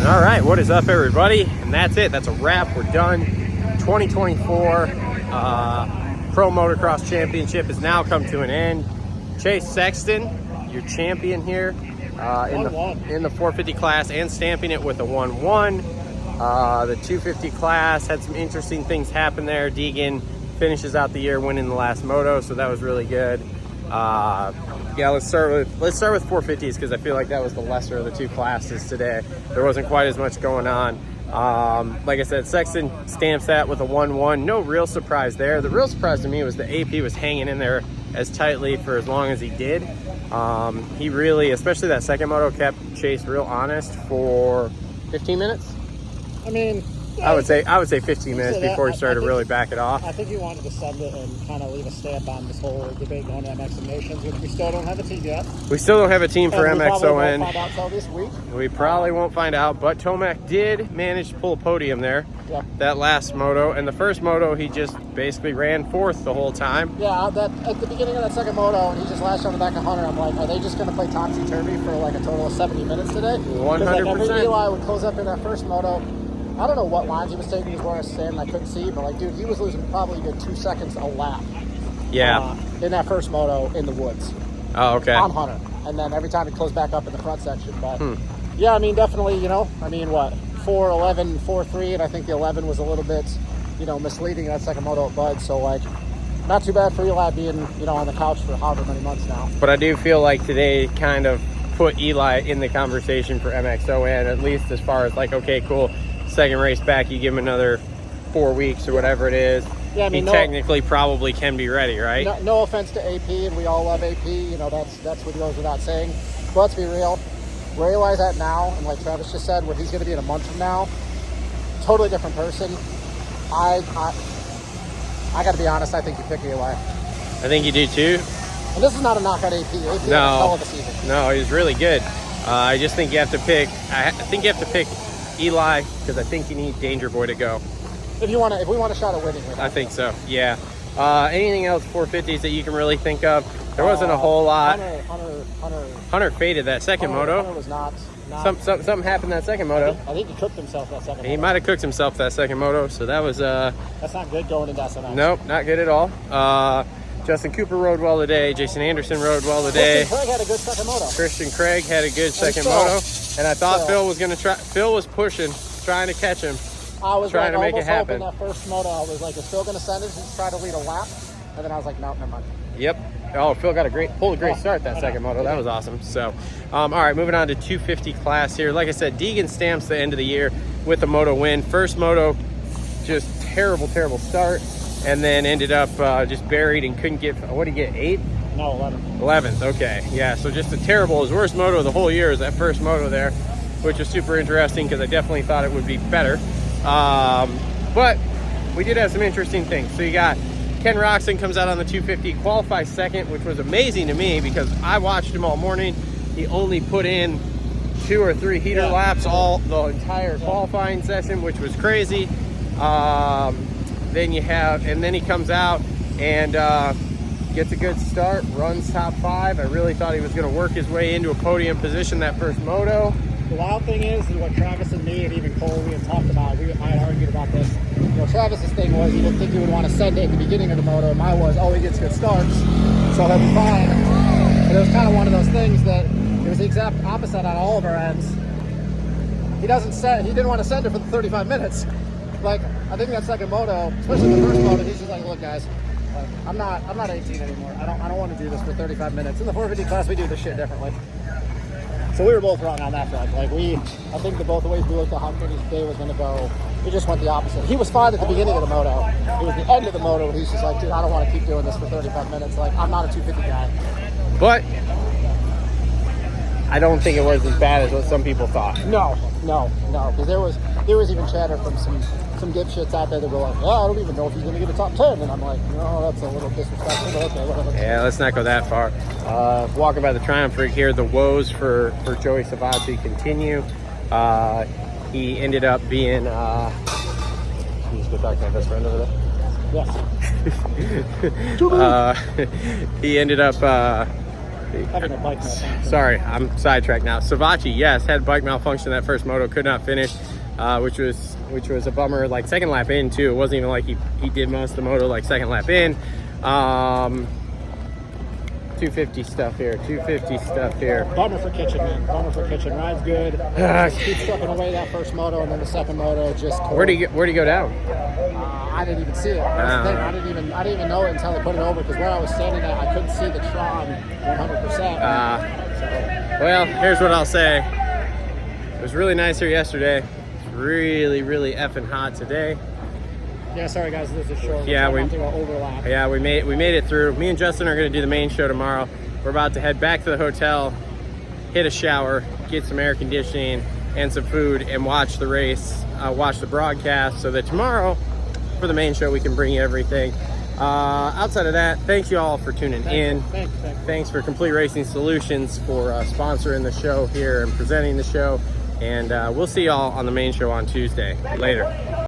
All right, what is up, everybody? And that's it. That's a wrap. We're done. 2024 Pro Motocross Championship has now come to an end. Chase Sexton, your champion here in the 450 class, and stamping it with a 1-1. The 250 class had some interesting things happen there. Deegan finishes out the year winning the last moto, so that was really good. Yeah, let's start with 450s because I feel like that was the lesser of the two classes today. There wasn't quite as much going on. Like I said, Sexton stamps that with a 1-1. No real surprise there. The real surprise to me was the AP was hanging in there as tightly for as long as he did. He really, especially that second moto, kept Chase real honest for 15 minutes. I mean, yeah, I would say 15 minutes before he started to really back it off. I think he wanted to send it and kind of leave a stamp on this whole debate going to MX and Nations, which we still don't have a team yet. We still don't have a team for and MXON. We probably won't find out till this week. We probably won't find out, but Tomac did manage to pull a podium there. Yep. That last moto. And the first moto, he just basically ran fourth the whole time. Yeah, at the beginning of that second moto, and he just lashed on the back of Hunter, I'm like, are they just going to play topsy-turvy for like a total of 70 minutes today? 100%. Like every Eli would close up in that first moto. I don't know what lines he was taking. He was wearing a stand, I couldn't see, but like, dude, he was losing probably a good 2 seconds a lap. Yeah. In that first moto in the woods. Oh, okay. On Hunter. And then every time he closed back up in the front section. But yeah, I mean, definitely, what, 4.11, 4.3, and I think the 11 was a little bit, misleading that second moto at Bud. So, like, not too bad for Eli being, on the couch for however many months now. But I do feel like today kind of put Eli in the conversation for MXON, at least as far as like, okay, cool, second race back, you give him another 4 weeks or whatever it is. Yeah, I mean, he technically probably can be ready, right? No offense to AP, and we all love AP. That's what goes without saying. But let's be real. Where Eli's at now, and like Travis just said, where he's going to be in a month from now, totally different person. I got to be honest, I think you pick Eli. I think you do too. And this is not a knock on AP. AP had a hell of a season. No, he's really good. I just think you have to pick. I think you have to pick Eli because I think you need Danger Boy to go. If we want a shot at winning, I think so. Yeah. Anything else 450s that you can really think of? There wasn't a whole lot. Hunter faded that second moto. Hunter was not. Something happened that second moto. I think he cooked himself that second moto. He might have cooked himself that second moto, so that was that's not good going into SNX. Nope, not good at all. Justin Cooper rode well today. Jason Anderson rode well today. Christian Craig had a good second moto. Christian Craig had a good second moto. And I thought Phil was going to try. Phil was pushing, trying to catch him. I was trying to make it happen. That first moto, I was like, is Phil going to send it and try to lead a lap? And then I was like, no, never mind. Yep. Oh, Phil pulled a great start that second moto. That was awesome. So, all right, moving on to 250 class here. Like I said, Deegan stamps the end of the year with a moto win. First moto, just terrible start. And then ended up just buried and couldn't get, what did he get, 8? No, 11. 11th, okay. Yeah, so just his worst moto of the whole year is that first moto there, which was super interesting because I definitely thought it would be better. But we did have some interesting things. So you got Ken Roxon comes out on the 250, qualifies second, which was amazing to me because I watched him all morning. He only put in 2 or 3 heater laps the entire qualifying session, which was crazy. Then he comes out and gets a good start, runs top 5. I really thought he was going to work his way into a podium position that first moto. The wild thing is what Travis and me and even Cole, we had talked about. I had argued about this. Travis's thing was he didn't think he would want to send it at the beginning of the moto. Mine was, he gets good starts, so he'll be fine. But it was kind of one of those things that it was the exact opposite on all of our ends. He didn't want to send it for the 35 minutes. Like, I think that second moto, especially the first moto, he's just like, look guys, like, I'm not 18 anymore. I don't want to do this for 35 minutes. In the 450 class, we do this shit differently. So we were both wrong on that front. Like I think the both ways we looked at how his day was going to go, we just went the opposite. He was fine at the beginning of the moto. It was the end of the moto when he's just like, dude, I don't want to keep doing this for 35 minutes. Like, I'm not a 250 guy. But I don't think it was as bad as what some people thought. No. Because there was even chatter from some dipshits out there that were like, I don't even know if he's going to get a top 10. And I'm like, no, that's a little disrespectful. But okay, whatever. Yeah, let's not go that far. Walking by the Triumph rig here, the woes for Joey Savazzi continue. He ended up being, can you just go talk to my best friend over there? Yes. He ended up having a bike malfunction. Sorry, I'm sidetracked now. Savachi, yes, had bike malfunction that first moto, could not finish, which was a bummer. Like second lap in too. It wasn't even like he did most of the moto like second lap in. 250 stuff here. 250 stuff here. Bummer for Kitchen, man. Bummer for Kitchen. Ride's good. Keeps trucking away that first moto, and then the second moto just. Where'd he go down? I didn't even see it. That's the thing. I didn't even know it until they put it over, because where I was standing at, I couldn't see the Tron 100%. Well, here's what I'll say. It was really nice here yesterday. It's really, really effing hot today. Yeah, sorry guys, this is short. Yeah, we overlap. Yeah, we made it through. Me and Justin are going to do the main show tomorrow. We're about to head back to the hotel, hit a shower, get some air conditioning and some food, and watch the race, watch the broadcast, so that tomorrow for the main show we can bring you everything. Outside of that, thank you all for tuning in. Thanks for Complete Racing Solutions for sponsoring the show here and presenting the show. And we'll see y'all on the main show on Tuesday. Later.